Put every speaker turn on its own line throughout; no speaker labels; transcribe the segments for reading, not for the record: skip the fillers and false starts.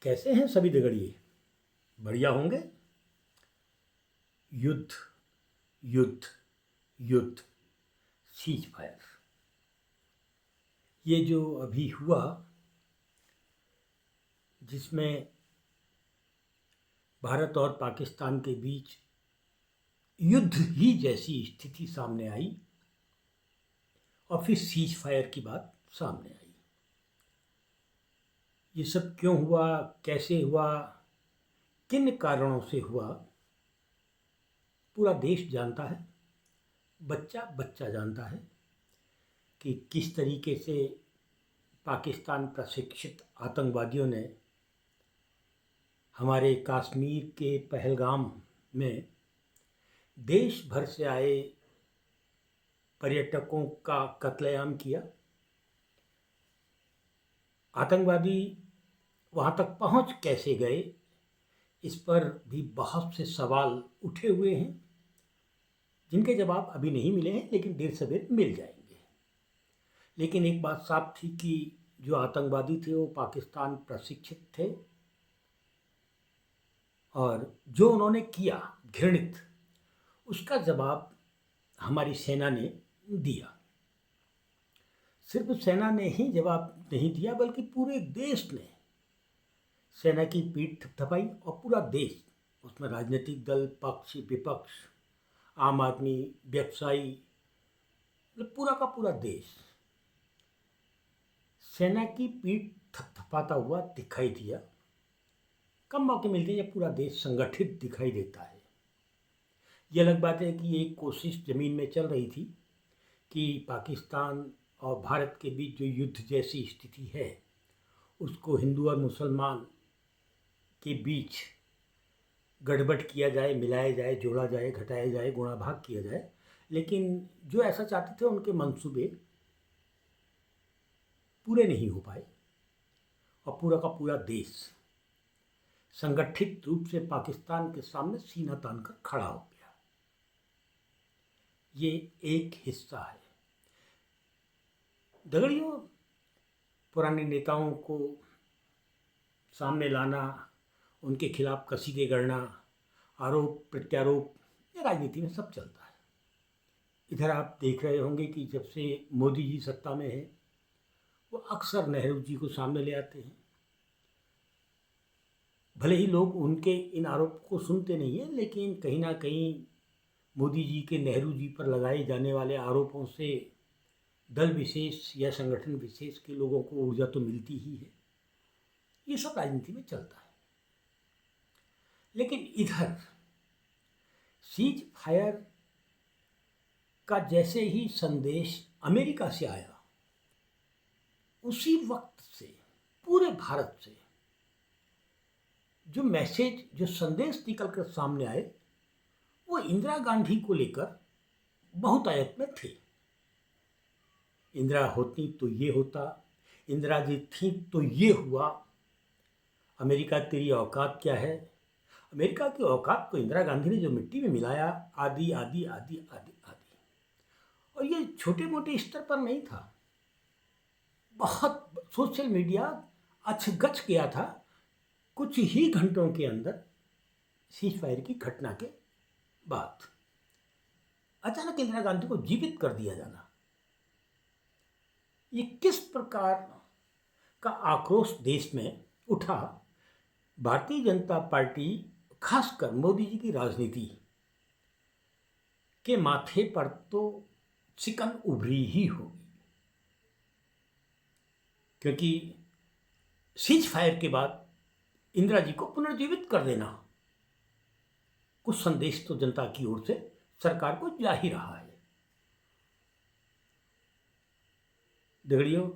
कैसे हैं सभी दगड़िए? बढ़िया होंगे। युद्ध युद्ध युद्ध, सीज फायर, ये जो अभी हुआ, जिसमें भारत और पाकिस्तान के बीच युद्ध ही जैसी स्थिति सामने आई और फिर सीज फायर की बात सामने आई। ये सब क्यों हुआ, कैसे हुआ, किन कारणों से हुआ, पूरा देश जानता है, बच्चा बच्चा जानता है कि किस तरीके से पाकिस्तान प्रशिक्षित आतंकवादियों ने हमारे कश्मीर के पहलगाम में देश भर से आए पर्यटकों का कत्लेआम किया। आतंकवादी वहाँ तक पहुँच कैसे गए, इस पर भी बहुत से सवाल उठे हुए हैं, जिनके जवाब अभी नहीं मिले हैं, लेकिन देर सवेर मिल जाएंगे। लेकिन एक बात साफ थी कि जो आतंकवादी थे वो पाकिस्तान प्रशिक्षित थे और जो उन्होंने किया घृणित, उसका जवाब हमारी सेना ने दिया। सिर्फ सेना ने ही जवाब नहीं दिया, बल्कि पूरे देश ने सेना की पीठ थपथपाई और पूरा देश, उसमें राजनीतिक दल, पक्ष विपक्ष, आम आदमी, व्यवसायी, मतलब पूरा का पूरा देश सेना की पीठ थपथपाता हुआ दिखाई दिया। कम मौके मिलते हैं जब पूरा देश संगठित दिखाई देता है। ये अलग बात है कि एक कोशिश ज़मीन में चल रही थी कि पाकिस्तान और भारत के बीच जो युद्ध जैसी स्थिति है उसको हिंदू और मुसलमान के बीच गड़बड़ किया जाए, मिलाया जाए, जोड़ा जाए, घटाया जाए, गुणा भाग किया जाए। लेकिन जो ऐसा चाहते थे उनके मंसूबे पूरे नहीं हो पाए और पूरा का पूरा देश संगठित रूप से पाकिस्तान के सामने सीना तानकर खड़ा हो गया। ये एक हिस्सा है। दगड़ियों, पुराने नेताओं को सामने लाना, उनके खिलाफ कसीदे गढ़ना, आरोप प्रत्यारोप, ये राजनीति में सब चलता है। इधर आप देख रहे होंगे कि जब से मोदी जी सत्ता में है, वो अक्सर नेहरू जी को सामने ले आते हैं। भले ही लोग उनके इन आरोपों को सुनते नहीं हैं, लेकिन कहीं ना कहीं मोदी जी के नेहरू जी पर लगाए जाने वाले आरोपों से दल विशेष या संगठन विशेष के लोगों को ऊर्जा तो मिलती ही है। ये सब राजनीति में चलता है। लेकिन इधर सीज फायर का जैसे ही संदेश अमेरिका से आया, उसी वक्त से पूरे भारत से जो मैसेज, जो संदेश निकल कर सामने आए, वो इंदिरा गांधी को लेकर बहुतायत में थे। इंदिरा होती तो ये होता, इंदिरा जी थी तो ये हुआ, अमेरिका तेरी औकात क्या है, अमेरिका की औकात को इंदिरा गांधी ने जो मिट्टी में मिलाया, आदि आदि आदि आदि आदि। और ये छोटे मोटे स्तर पर नहीं था, बहुत सोशल मीडिया अचगच गया था कुछ ही घंटों के अंदर सीज फायर की घटना के बाद। अचानक इंदिरा गांधी को जीवित कर दिया जाना, ये किस प्रकार का आक्रोश देश में उठा। भारतीय जनता पार्टी, खासकर मोदी जी की राजनीति के माथे पर तो चिकन उभरी ही होगी, क्योंकि सीज फायर के बाद इंदिरा जी को पुनर्जीवित कर देना, कुछ संदेश तो जनता की ओर से सरकार को जा ही रहा है। दगड़ियों,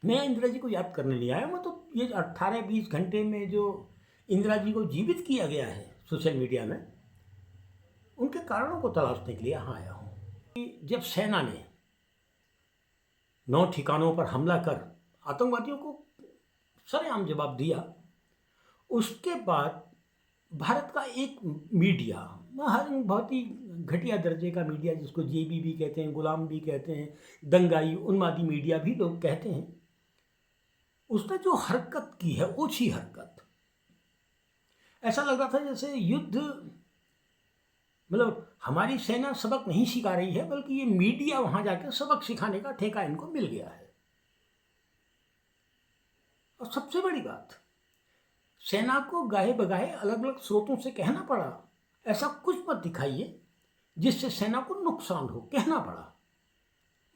मैं इंदिरा जी को याद करने नहीं आया, मैं तो ये 18-20 घंटे में जो इंदिरा जी को जीवित किया गया है सोशल मीडिया में, उनके कारणों को तलाशने के लिए यहाँ आया हूँ। कि जब सेना ने 9 ठिकानों पर हमला कर आतंकवादियों को सरेआम जवाब दिया, उसके बाद भारत का एक मीडिया, बहुत ही घटिया दर्जे का मीडिया, जिसको जेबी भी कहते हैं, गुलाम भी कहते हैं, दंगाई, उन्मादी मीडिया भी लोग कहते हैं, उसने जो हरकत की है, ओछी हरकत, ऐसा लग रहा था जैसे युद्ध, मतलब हमारी सेना सबक नहीं सिखा रही है, बल्कि ये मीडिया वहां जाकर सबक सिखाने का ठेका इनको मिल गया है। और सबसे बड़ी बात, सेना को गाहे बगाहे अलग अलग स्रोतों से कहना पड़ा, ऐसा कुछ मत दिखाइए जिससे सेना को नुकसान हो, कहना पड़ा।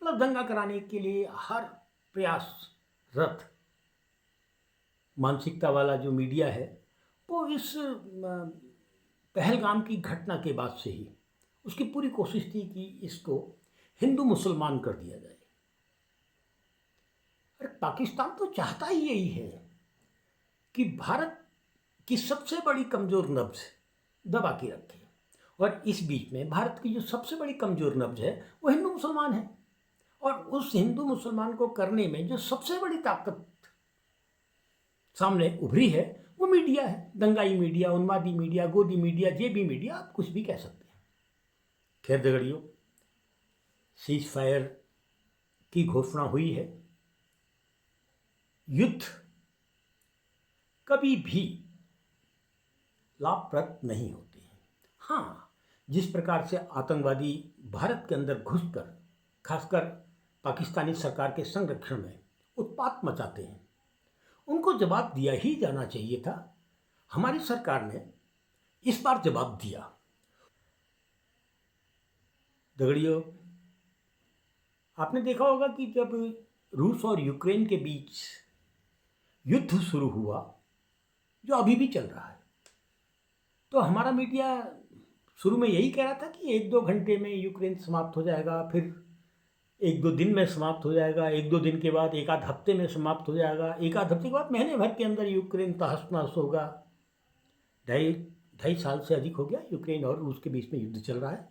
मतलब दंगा कराने के लिए हर प्रयासरत मानसिकता वाला जो मीडिया है, वो इस पहलगाम की घटना के बाद से ही उसकी पूरी कोशिश थी कि इसको हिंदू मुसलमान कर दिया जाए। अरे पाकिस्तान तो चाहता ही यही है कि भारत की सबसे बड़ी कमज़ोर नब्ज दबा के रखे, और इस बीच में भारत की जो सबसे बड़ी कमज़ोर नब्ज है वो हिंदू मुसलमान है। और उस हिंदू मुसलमान को करने में जो सबसे बड़ी ताकत सामने उभरी है वो मीडिया है। दंगाई मीडिया, उन्मादी मीडिया, गोदी मीडिया, जेबी मीडिया, आप कुछ भी कह सकते हैं। खैर दगड़ियों, सीज फायर की घोषणा हुई है। युद्ध कभी भी लाभप्रद नहीं होते हैं। हाँ, जिस प्रकार से आतंकवादी भारत के अंदर घुसकर खासकर पाकिस्तानी सरकार के संरक्षण में उत्पात मचाते हैं, उनको जवाब दिया ही जाना चाहिए था। हमारी सरकार ने इस बार जवाब दिया। दगड़ियों, आपने देखा होगा कि जब रूस और यूक्रेन के बीच युद्ध शुरू हुआ, जो अभी भी चल रहा है, तो हमारा मीडिया शुरू में यही कह रहा था कि 1-2 घंटे में यूक्रेन समाप्त हो जाएगा, फिर 1-2 दिन में समाप्त हो जाएगा, 1-2 दिन के बाद 1 आध हफ्ते में समाप्त हो जाएगा, 1 आध हफ्ते के बाद महीने भर के अंदर यूक्रेन तहस नहस होगा। ढाई साल से अधिक हो गया यूक्रेन और रूस के बीच में युद्ध चल रहा है,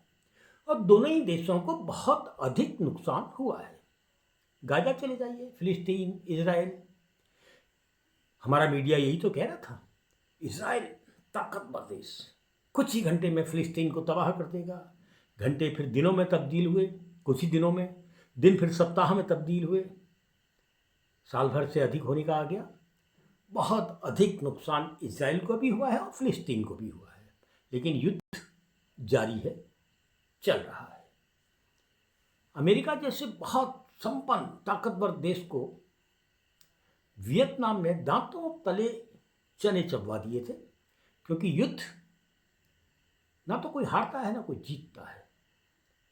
और दोनों ही देशों को बहुत अधिक नुकसान हुआ है। गाजा चले जाइए, फिलिस्तीन, इजराइल, हमारा मीडिया यही तो कह रहा था, इजराइल ताकतवर देश कुछ ही घंटे में फिलिस्तीन को तबाह कर देगा। घंटे फिर दिनों में तब्दील हुए, कुछ ही दिनों में दिन फिर सप्ताह में तब्दील हुए, साल भर से अधिक होने का आ गया। बहुत अधिक नुकसान इजराइल को भी हुआ है और फिलिस्तीन को भी हुआ है, लेकिन युद्ध जारी है, चल रहा है। अमेरिका जैसे बहुत संपन्न ताकतवर देश को वियतनाम ने दांतों तले चने चबवा दिए थे, क्योंकि युद्ध ना तो कोई हारता है ना कोई जीतता है।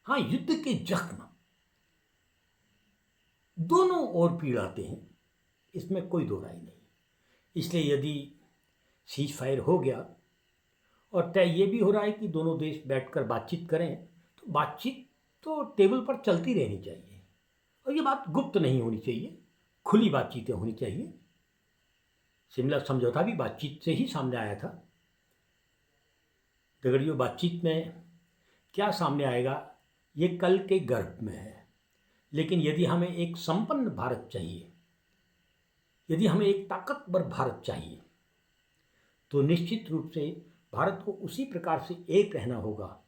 हाँ, युद्ध के जख्म दोनों ओर पीड़ाते हैं, इसमें कोई दो राय नहीं। इसलिए यदि सीज फायर हो गया और तय ये भी हो रहा है कि दोनों देश बैठकर बातचीत करें, तो बातचीत तो टेबल पर चलती रहनी चाहिए, और ये बात गुप्त नहीं होनी चाहिए, खुली बातचीतें होनी चाहिए। शिमला समझौता भी बातचीत से ही सामने आया था। दगड़ियों, बातचीत में क्या सामने आएगा ये कल के गर्भ में है, लेकिन यदि हमें एक संपन्न भारत चाहिए, यदि हमें एक ताकतवर भारत चाहिए, तो निश्चित रूप से भारत को उसी प्रकार से एक रहना होगा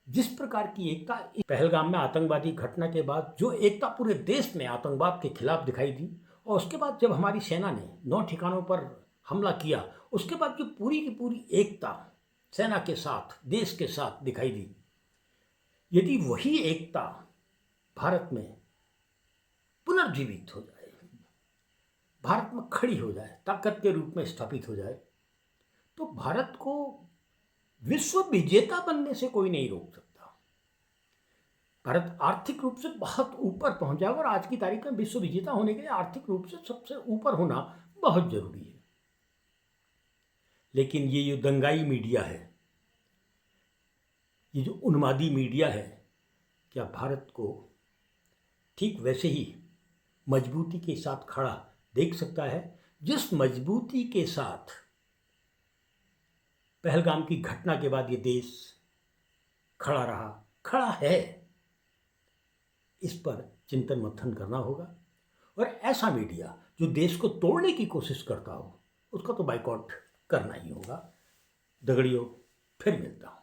जिस प्रकार की एकता पहलगाम में आतंकवादी घटना के बाद जो एकता पूरे देश में आतंकवाद के खिलाफ दिखाई दी, और उसके बाद जब हमारी सेना ने 9 ठिकानों पर हमला किया, उसके बाद जो पूरी की पूरी एकता सेना के साथ, देश के साथ दिखाई दी, यदि वही एकता भारत में पुनर्जीवित हो जाए, भारत में खड़ी हो जाए, ताकत के रूप में स्थापित हो जाए, तो भारत को विश्व विजेता बनने से कोई नहीं रोक सकता। भारत आर्थिक रूप से बहुत ऊपर पहुंच जाएगा, और आज की तारीख में विश्व विजेता होने के लिए आर्थिक रूप से सबसे ऊपर होना बहुत जरूरी है। लेकिन ये जो दंगाई मीडिया है, ये जो उन्मादी मीडिया है, क्या भारत को ठीक वैसे ही मजबूती के साथ खड़ा देख सकता है जिस मजबूती के साथ पहलगाम की घटना के बाद ये देश खड़ा रहा, खड़ा है? इस पर चिंतन मंथन करना होगा, और ऐसा मीडिया जो देश को तोड़ने की कोशिश करता हो, उसका तो बाइकआउट करना ही होगा। दगड़ियों, फिर मिलता हूँ।